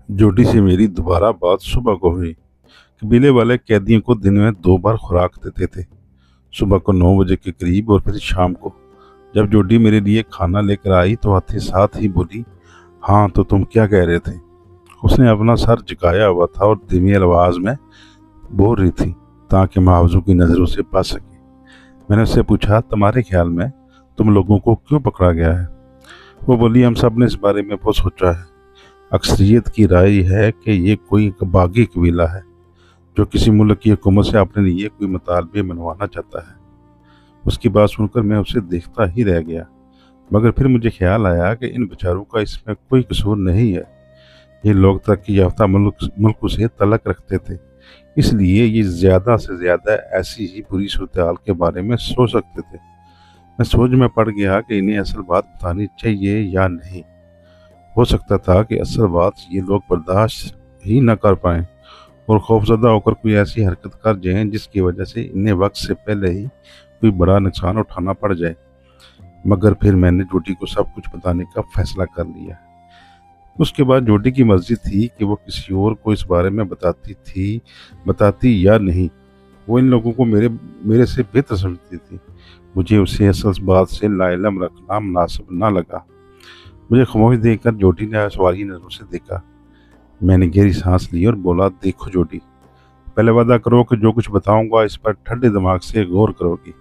जोटी से मेरी दोबारा बात सुबह को हुई। कबीले वाले कैदियों को दिन में 2 बार खुराक देते थे, सुबह को 9 बजे के करीब और फिर शाम को। जब जोटी मेरे लिए खाना लेकर आई तो आते साथ ही बोली, हाँ तो तुम क्या कह रहे थे। उसने अपना सर झुकाया हुआ था और धीमी आवाज में बोल रही थी ताकि मुआवजों की नज़रों से बच सके। मैंने उससे पूछा, तुम्हारे ख्याल में तुम लोगों को क्यों पकड़ा गया है। वो बोली, हम सब ने इस बारे में बहुत सोचा है। अक्सरियत की राय है कि ये कोई एक बागी कबीला है जो किसी मुल्क की हुकूमत से अपने लिए कोई मुतालबे मनवाना चाहता है। उसकी बात सुनकर मैं उसे देखता ही रह गया, मगर फिर मुझे ख्याल आया कि इन बेचारों का इसमें कोई कसूर नहीं है। ये लोग तरक्की याफ्ता मुल्क से तलक रखते थे, इसलिए ये ज़्यादा से ज़्यादा ऐसी ही बुरी सूरत हाल के बारे में सोच सकते थे। मैं सोच में पड़ गया कि इन्हें असल बात बतानी चाहिए या नहीं। हो सकता था कि असल बात ये लोग बर्दाश्त ही न कर पाएं और खौफजदा होकर कोई ऐसी हरकत कर जाएं जिसकी वजह से इन्हें वक्त से पहले ही कोई बड़ा नुकसान उठाना पड़ जाए। मगर फिर मैंने जोटी को सब कुछ बताने का फैसला कर लिया। उसके बाद जोटी की मर्जी थी कि वो किसी और को इस बारे में बताती या नहीं। वो इन लोगों को मेरे मेरे से बेहतर समझती थी। मुझे उसे असल बात से लाइलम रखना मुनासिब न लगा। मुझे खामोश देखकर जोटी ने सवारी नजरों से देखा। मैंने गहरी सांस ली और बोला, देखो जोटी, पहले वादा करो कि जो कुछ बताऊंगा इस पर ठंडे दिमाग से गौर करोगी।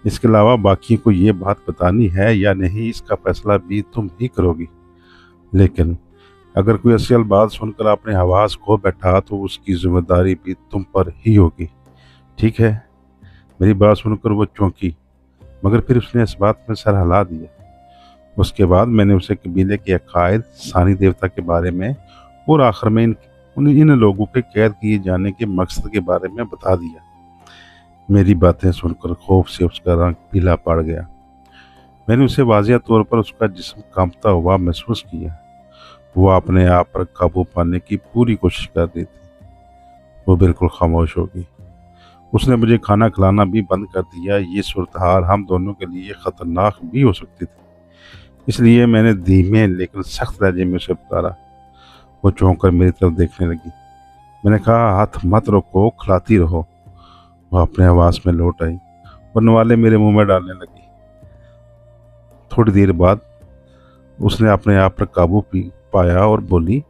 इसके अलावा बाकी को ये बात बतानी है या नहीं, इसका फैसला भी तुम ही करोगी। लेकिन अगर कोई असल बात सुनकर अपने हवास खो बैठा तो उसकी जिम्मेदारी भी तुम पर ही होगी, ठीक है। मेरी बात सुनकर वो चौंकी, मगर फिर उसने इस बात में सर हिला दिया। उसके बाद मैंने उसे कबीले के अकायद, सानी देवता के बारे में और आखिर में इन लोगों के कैद किए जाने के मकसद के बारे में बता दिया। मेरी बातें सुनकर खौफ से उसका रंग पीला पड़ गया। मैंने उसे वाजिया तौर पर उसका जिस्म कांपता हुआ महसूस किया। वो अपने आप पर काबू पाने की पूरी कोशिश कर रही थी। वो बिल्कुल खामोश हो गई। उसने मुझे खाना खिलाना भी बंद कर दिया। ये सूरत हाल हम दोनों के लिए खतरनाक भी हो सकती थी, इसलिए मैंने धीमे लेकिन सख्त लहजे में उसे पुकारा। वो चौंक कर मेरी तरफ देखने लगी। मैंने कहा, हाथ मत रोको, खिलाती रहो। वो अपने आवाज में लौट आई और नवाले मेरे मुंह में डालने लगी। थोड़ी देर बाद उसने अपने आप पर काबू पाया और बोली,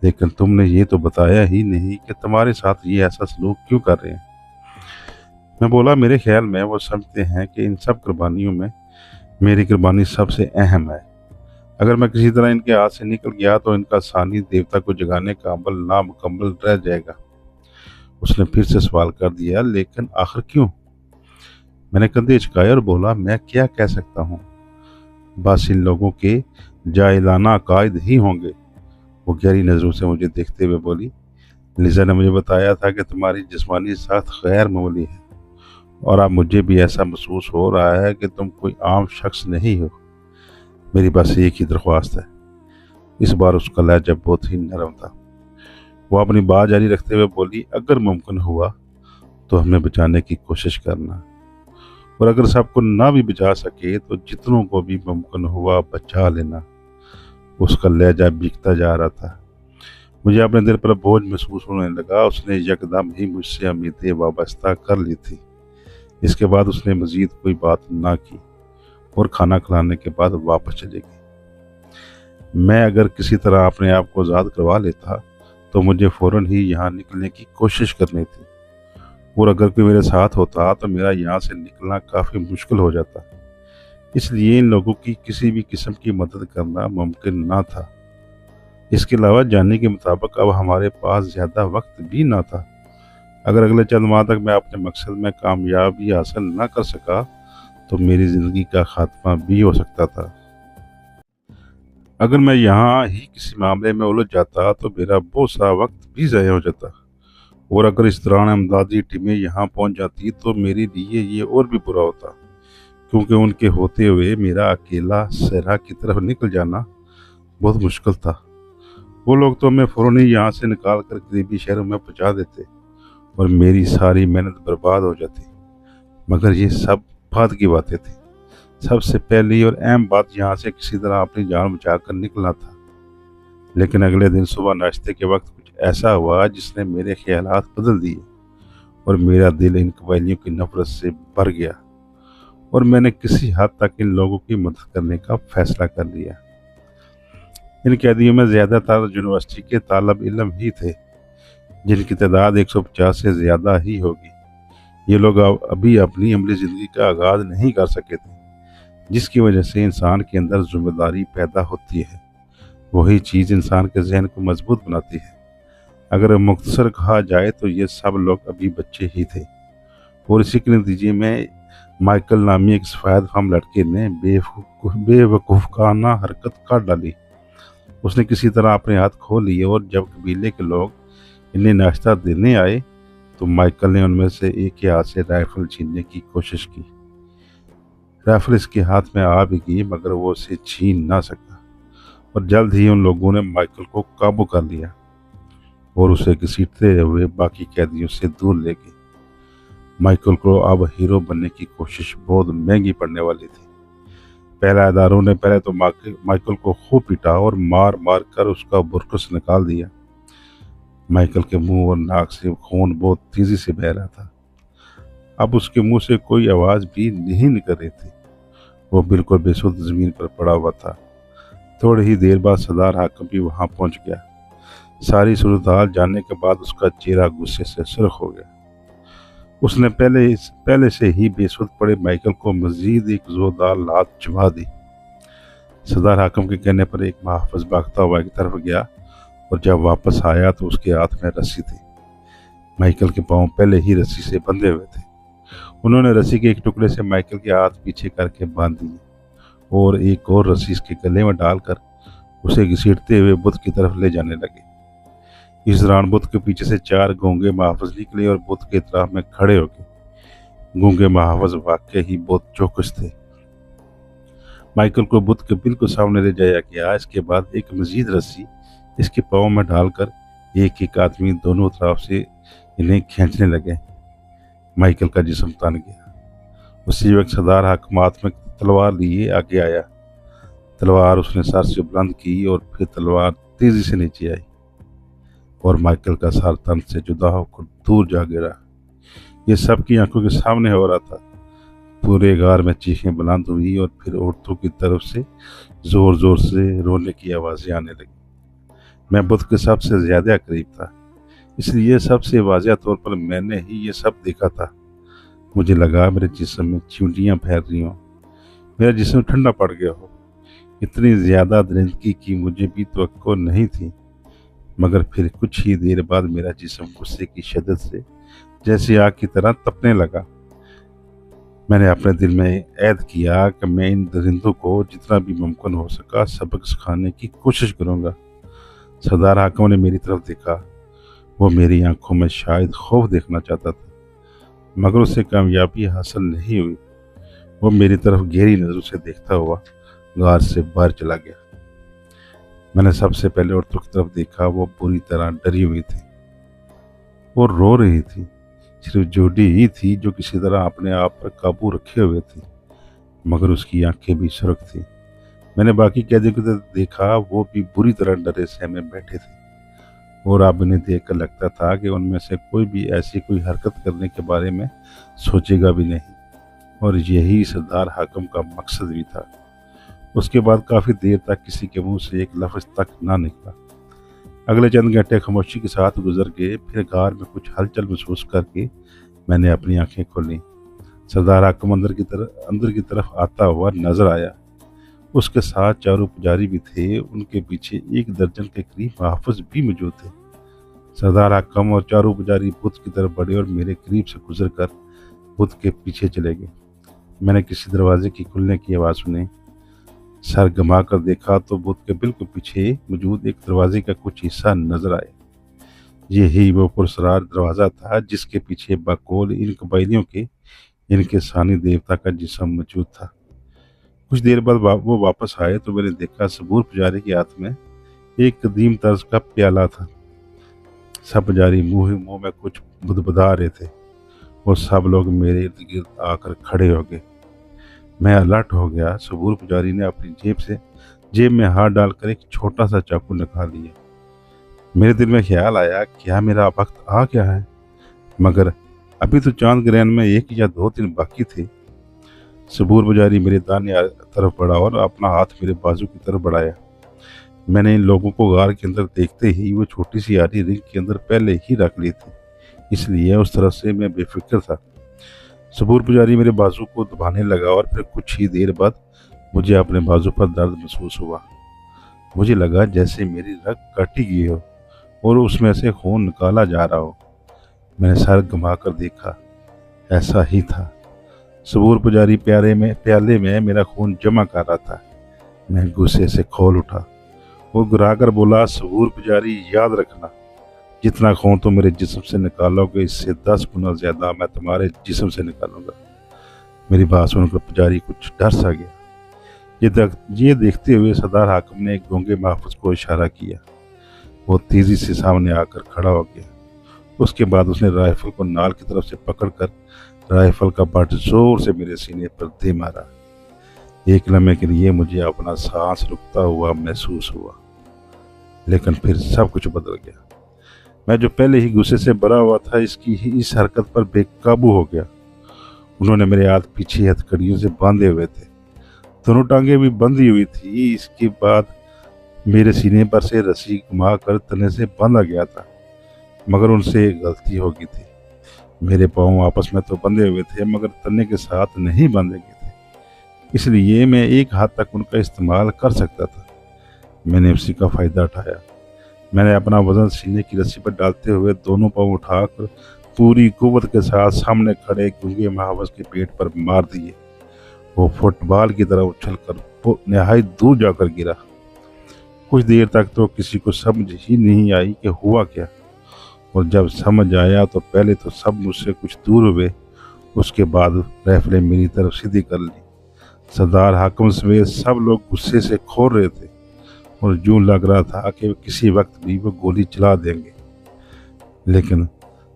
लेकिन तुमने ये तो बताया ही नहीं कि तुम्हारे साथ ये ऐसा सलूक क्यों कर रहे हैं। मैं बोला, मेरे ख्याल में वो समझते हैं कि इन सब कुर्बानियों में मेरी कुर्बानी सबसे अहम है। अगर मैं किसी तरह इनके हाथ से निकल गया तो इनका सानी देवता को जगाने का अमल नामुकम्मल रह जाएगा। उसने फिर से सवाल कर दिया, लेकिन आखिर क्यों। मैंने कंधे झुकाए और बोला, मैं क्या कह सकता हूँ, बस इन लोगों के जाहिलाना अकायद ही होंगे। वो गहरी नज़रों से मुझे देखते हुए बोली, लिजा ने मुझे बताया था कि तुम्हारी जिस्मानी साख्त गैर मामूली है और अब मुझे भी ऐसा महसूस हो रहा है कि तुम कोई आम शख्स नहीं हो। मेरी बस एक ही दरख्वास्त है। इस बार उसका लहजा बहुत ही नरम था। वो अपनी बात जारी रखते हुए बोली, अगर मुमकिन हुआ तो हमें बचाने की कोशिश करना, और अगर सबको ना भी बचा सके तो जितनों को भी मुमकिन हुआ बचा लेना। उसका लहजा भीगता जा रहा था। मुझे अपने दिल पर बोझ महसूस होने लगा। उसने यकदम ही मुझसे उम्मीदें वाबस्ता कर ली थी। इसके बाद उसने मजीद कोई बात ना की और खाना खिलाने के बाद वापस चली गई। मैं अगर किसी तरह अपने आप को आज़ाद करवा लेता तो मुझे फ़ौरन ही यहाँ निकलने की कोशिश करनी थी, और अगर कोई मेरे साथ होता तो मेरा यहाँ से निकलना काफ़ी मुश्किल हो जाता। इसलिए इन लोगों की किसी भी किस्म की मदद करना मुमकिन ना था। इसके अलावा जानने के मुताबिक अब हमारे पास ज़्यादा वक्त भी ना था। अगर अगले चंद माह तक मैं अपने मकसद में कामयाबी हासिल न कर सका तो मेरी ज़िंदगी का खात्मा भी हो सकता था। अगर मैं यहाँ ही किसी मामले में उलझ जाता तो मेरा बहुत सारा वक्त भी ज़ाया हो जाता, और अगर इस दौरान अमदादी टीमें यहाँ पहुँच जाती तो मेरे लिए ये और भी बुरा होता, क्योंकि उनके होते हुए मेरा अकेला सहरा की तरफ निकल जाना बहुत मुश्किल था। वो लोग तो हमें फ़ौरन ही यहाँ से निकाल कर करीबी शहरों में पहुँचा देते और मेरी सारी मेहनत बर्बाद हो जाती। मगर ये सब बाद की बातें थी। सबसे पहली और अहम बात, यहाँ से किसी तरह अपनी जान बचाकर निकलना था। لیکن اگلے دن صبح ناشتے کے وقت کچھ ایسا ہوا جس نے میرے خیالات بدل دیے، اور میرا دل ان قبائلیوں کی نفرت سے بھر گیا، اور میں نے کسی حد تک ان لوگوں کی مدد کرنے کا فیصلہ کر لیا۔ ان قیدیوں میں زیادہ تر یونیورسٹی کے طالب علم ہی تھے، جن کی تعداد 150 سے زیادہ ہی ہوگی۔ یہ لوگ ابھی اپنی عملی زندگی کا آغاز نہیں کر سکے تھے، جس کی وجہ سے انسان کے اندر ذمہ داری پیدا ہوتی ہے۔ وہی چیز انسان کے ذہن کو مضبوط بناتی ہے۔ اگر مختصر کہا جائے تو یہ سب لوگ ابھی بچے ہی تھے، اور اسی کے نتیجے میں مائیکل نامی ایک سفید فام لڑکے نے بے وقوفانہ حرکت کر ڈالی۔ اس نے کسی طرح اپنے ہاتھ کھول لیے، اور جب قبیلے کے لوگ انہیں ناشتہ دینے آئے تو مائیکل نے ان میں سے ایک کے ہاتھ سے رائفل چھیننے کی کوشش کی۔ رائفل اس کے ہاتھ میں آ بھی گئی، مگر وہ اسے چھین نہ سکا، اور جلد ہی ان لوگوں نے مائیکل کو قابو کر لیا اور اسے گھسیٹتے ہوئے باقی قیدیوں سے دور لے گئے۔ مائیکل کو اب ہیرو بننے کی کوشش بہت مہنگی پڑنے والی تھی۔ پہلے اداروں نے پہلے تو مائیکل کو خوب پیٹا اور مار مار کر اس کا برقص نکال دیا۔ مائیکل کے منہ اور ناک سے خون بہت تیزی سے بہہ رہا تھا۔ اب اس کے منہ سے کوئی آواز بھی نہیں نکل رہی تھی۔ وہ بالکل بے سود زمین پر پڑا ہوا تھا۔ تھوڑی ہی دیر بعد سردار حاکم بھی وہاں پہنچ گیا۔ ساری صورتحال جاننے کے بعد اس کا چہرہ غصے سے سرخ ہو گیا۔ اس نے پہلے سے ہی بے سود پڑے مائیکل کو مزید ایک زوردار لات چبھا دی۔ سردار حاکم کے کہنے پر ایک محافظ بھاگتا ہوا ایک طرف گیا، اور جب واپس آیا تو اس کے ہاتھ میں رسی تھی۔ مائیکل کے پاؤں پہلے ہی رسی سے بندھے ہوئے تھے۔ انہوں نے رسی کے ایک ٹکڑے سے مائیکل کے ہاتھ پیچھے کر کے باندھ دیے، اور ایک اور رسی اس کے گلے میں ڈال کر اسے گھسیٹتے ہوئے بت کی طرف لے جانے لگے۔ اس دوران بت کے پیچھے سے 4 گونگے محافظ نکلے اور بت کے اطراف میں کھڑے ہو گئے۔ گونگے محافظ واقعی ہی بہت چوکس تھے۔ مائیکل کو بت کے بالکل سامنے لے جایا گیا۔ اس کے بعد ایک مزید رسی اس کے پاؤں میں ڈال کر ایک ایک آدمی دونوں طرف سے انہیں کھینچنے لگے۔ مائیکل کا جسم تن گیا۔ اسی وقت سردار حاکم ہاتھ میں تلوار لیے آگے آیا۔ تلوار اس نے سر سے بلند کی، اور پھر تلوار تیزی سے نیچے آئی، اور مائیکل کا سر تن سے جدا ہو کر دور جا گرا۔ یہ سب کی آنکھوں کے سامنے ہو رہا تھا۔ پورے غار میں چیخیں بلند ہوئی، اور پھر عورتوں کی طرف سے زور زور سے رونے کی آوازیں آنے لگی۔ میں بت کے سب سے زیادہ قریب تھا، اس لیے سب سے واضح طور پر میں نے ہی یہ سب دیکھا تھا۔ مجھے لگا میرے جسم میں چیونٹیاں پھیل رہی ہوں، میرا جسم ٹھنڈا پڑ گیا ہو۔ اتنی زیادہ درندگی کی مجھے بھی توقع نہیں تھی، مگر پھر کچھ ہی دیر بعد میرا جسم غصے کی شدت سے جیسے آگ کی طرح تپنے لگا۔ میں نے اپنے دل میں عہد کیا کہ میں ان درندوں کو جتنا بھی ممکن ہو سکا سبق سکھانے کی کوشش کروں گا۔ سردار حاکم نے میری طرف دیکھا۔ وہ میری آنکھوں میں شاید خوف دیکھنا چاہتا تھا، مگر اسے کامیابی حاصل نہیں ہوئی۔ وہ میری طرف گہری نظروں سے دیکھتا ہوا غار سے باہر چلا گیا۔ میں نے سب سے پہلے عورتوں کی طرف دیکھا۔ وہ بری طرح ڈری ہوئی تھی اور رو رہی تھی۔ صرف جوڈی ہی تھی جو کسی طرح اپنے آپ پر قابو رکھے ہوئے تھی، مگر اس کی آنکھیں بھی سرخ تھیں۔ میں نے باقی قیدیوں کی طرف دیکھا۔ وہ بھی بری طرح ڈرے سہمے بیٹھے تھے، اور اب انہیں دیکھ کر لگتا تھا کہ ان میں سے کوئی بھی ایسی کوئی حرکت کرنے کے بارے میں سوچے گا بھی نہیں، اور یہی سردار حاکم کا مقصد بھی تھا۔ اس کے بعد کافی دیر تک کسی کے منہ سے ایک لفظ تک نہ نکلا۔ اگلے چند گھنٹے خاموشی کے ساتھ گزر گئے۔ پھر غار میں کچھ ہلچل محسوس کر کے میں نے اپنی آنکھیں کھولیں۔ سردار حاکم اندر کی طرف آتا ہوا نظر آیا۔ اس کے ساتھ 4 پجاری بھی تھے۔ ان کے پیچھے 1 درجن کے قریب محافظ بھی موجود تھے۔ سردار حاکم اور 4 پجاری بت کی طرف بڑھے اور میرے قریب سے گزر کر بت کے پیچھے چلے گئے۔ میں نے کسی دروازے کی کھلنے کی آواز سنی۔ سر گھما کر دیکھا تو بت کے بالکل پیچھے موجود ایک دروازے کا کچھ حصہ نظر آیا۔ یہی وہ پراسرار دروازہ تھا جس کے پیچھے بقول ان قبائلیوں کے ان کے ثانی دیوتا کا جسم موجود تھا۔ کچھ دیر بعد وہ واپس آئے تو میں نے دیکھا صبور پجاری کے ہاتھ میں ایک قدیم طرز کا پیالہ تھا۔ سب پجاری منہ میں کچھ بدبدا رہے تھے، اور سب لوگ میرے ارد گرد آ کر کھڑے ہو گئے۔ میں الرٹ ہو گیا۔ صبور پجاری نے اپنی جیب سے जेब में हाथ डालकर एक छोटा सा चाकू निकाल लिया। मेरे दिल में ख्याल आया, क्या मेरा वक्त आ गया है? मगर अभी तो चांद ग्रहण में 1 या 2 दिन बाकी थे। सबूर पुजारी मेरे दाहिने तरफ बढ़ा और अपना हाथ मेरे बाजू की तरफ बढ़ाया। मैंने इन लोगों को गार के अंदर देखते ही वो छोटी सी आरी रिंग के अंदर पहले ही रख ली थी, इसलिए उस तरफ से मैं बेफिक्र था। सबूर पुजारी मेरे बाजू को दबाने लगा और फिर कुछ ही देर बाद मुझे अपने बाजू पर दर्द महसूस हुआ। मुझे लगा जैसे मेरी रग काटी गई हो और उसमें से खून निकाला जा रहा हो। मैंने सर घुमा कर देखा, ऐसा ही था। सबूर पुजारी प्याले में मेरा खून जमा कर रहा था। मैं गुस्से से खोल उठा। वो गिराकर बोला, सबूर पुजारी याद रखना, जितना खून तुम मेरे जिस्म से निकालोगे इससे 10 गुना ज्यादा मैं तुम्हारे जिस्म से निकालूंगा। मेरी बात सुनकर पुजारी कुछ डर सा गया। ये देखते हुए सरदार हाकिम ने एक गूंगे महफूज को इशारा किया। वो तेजी से सामने आकर खड़ा हो गया। उसके बाद उसने राइफल को नाल की तरफ से पकड़कर राइफल का बट जोर से मेरे सीने पर दे मारा। एक लम्हे के लिए मुझे अपना सांस रुकता हुआ महसूस हुआ, लेकिन फिर सब कुछ बदल गया। मैं जो पहले ही गुस्से से भरा हुआ था, इस हरकत पर बेकाबू हो गया। उन्होंने मेरे हाथ पीछे हथकड़ियों से बांधे हुए थे, दोनों टांगे भी बंधी हुई थी। इसके बाद मेरे सीने पर से रस्सी घुमा कर तने से बांधा गया था, मगर उनसे गलती हो गई थी। मेरे पाँव आपस में तो बंधे हुए थे, मगर तने के साथ नहीं बांधे गए थे, इसलिए मैं एक हाथ तक उनका इस्तेमाल कर सकता था। मैंने उसी का फायदा उठाया। मैंने अपना वजन सीने की रस्सी पर डालते हुए दोनों पाँव उठाकर पूरी कुव्वत के साथ सामने खड़े गूंगे महावज के पेट पर मार दिए। वो फुटबॉल की तरह उछलकर नहायत दूर जाकर गिरा। कुछ देर तक तो किसी को समझ ही नहीं आई कि हुआ क्या, और जब समझ आया तो पहले तो सब मुझसे कुछ दूर हुए, उसके बाद राइफलें मेरी तरफ सीधी कर ली। सरदार हाकिम समेत सब लोग गुस्से से खोर रहे थे और यूं लग रहा था कि किसी वक्त भी वो गोली चला देंगे। लेकिन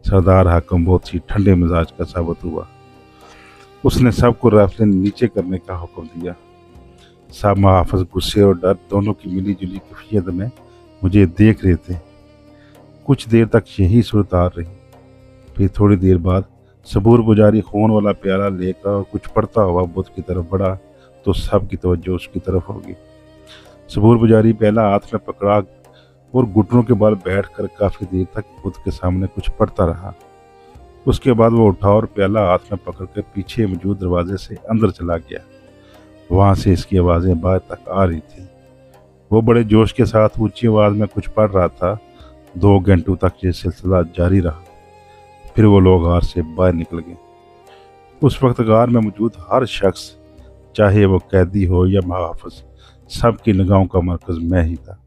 सरदार हाकिम बहुत ही ठंडे मिजाज का साबित हुआ। उसने सबको राइफलें नीचे करने का हुक्म दिया। सब महाफिज गुस्से और डर दोनों की मिली जुली कैफियत में मुझे देख रहे थे। कुछ देर तक यही सूरत रही। फिर थोड़ी देर बाद सबूर पुजारी खून वाला प्याला लेकर कुछ पड़ता हुआ बुद्ध की तरफ बढ़ा तो सबकी तवज्जो उसकी तरफ होगी। सबूर पुजारी पहला हाथ में पकड़ा और घुटनों के बल बैठकर काफी देर तक बुद्ध के सामने कुछ पढ़ता रहा। उसके बाद वो उठा और प्याला हाथ में पकड़कर पीछे मौजूद दरवाजे से अंदर चला गया। वहां से इसकी आवाजें बाहर तक आ रही थी। वो बड़े जोश के साथ ऊंची आवाज में कुछ पढ़ रहा था। 2 घंटों तक ये सिलसिला जारी रहा। फिर वो लोग गार से बाहर निकल गए। उस वक्त गार में मौजूद हर शख्स, चाहे वो कैदी हो या महाफिज, सबकी निगाहों का मरकज मैं ही था।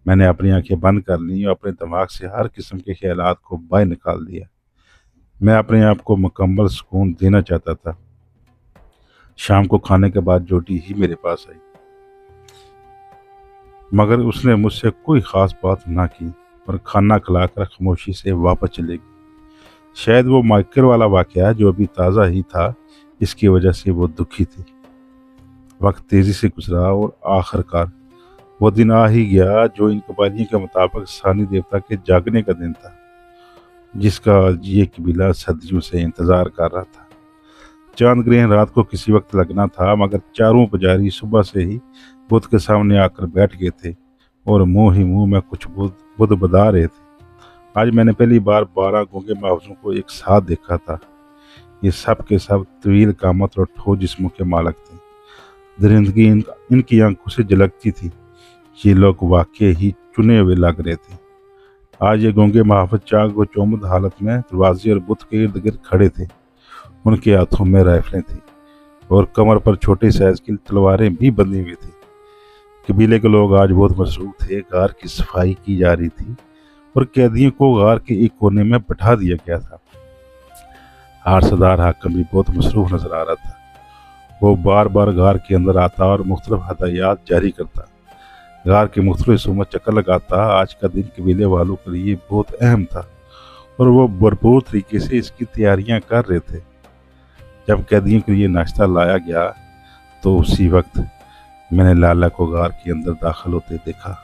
मैंने अपनी आंखें बंद कर ली और अपने दिमाग से हर किस्म के ख्यालात को बाहर निकाल दिया। मैं अपने आप को मुकम्मल सुकून देना चाहता था। शाम को खाने के बाद जोटी ही मेरे पास आई, मगर उसने मुझसे कोई खास बात ना की और खाना खिलाकर खामोशी से वापस चले गई। शायद वो माइकल वाला वाकया जो अभी ताज़ा ही था, इसकी वजह से वो दुखी थी। वक्त तेजी से गुजरा और आखिरकार वो दिन आ ही गया जो इन कबालियों के मुताबिक सानी देवता के जागने का दिन था, जिसका ये कबीला सदियों से इंतजार कर रहा था। चांद ग्रहण रात को किसी वक्त लगना था, मगर चारों पुजारी सुबह से ही बुद्ध के सामने आकर बैठ गए थे और मुंह ही मुंह में कुछ बुद्ध बता रहे थे। आज मैंने पहली बार 12 गूंगे महफूजों को एक साथ देखा था। ये सब के सब तवील कामत और ठोस जिस्मों के मालिक थे। दरिंदगी इनकी आंखों से झलकती थी। ये लोग वाकई ही चुने हुए लग रहे थे। आज ये गूंगे महफूज चाक व चौमुद हालत में दरवाजे और बुद्ध के इर्द गिर्द खड़े थे। उनके हाथों में राइफलें थी और कमर पर छोटे साइज की तलवारें भी बंधी हुई थी। कबीले के लोग आज बहुत मसरूफ थे। गार की सफाई की जा रही थी और कैदियों को गार के एक कोने में बैठा दिया गया था। हर सरदार हाकिम भी बहुत मसरूफ नजर आ रहा था। वो बार बार गार के अंदर आता और मुख्तलिफ हदायत जारी करता। गार के मुख्तलिफ हिस्सों में चक्कर लगाता। आज का दिन कबीले वालों के लिए बहुत अहम था और वो भरपूर तरीके से इसकी तैयारियां कर रहे थे। जब कैदियों के लिए नाश्ता लाया गया तो उसी वक्त میں نے لالا کو غار کے اندر داخل ہوتے دیکھا۔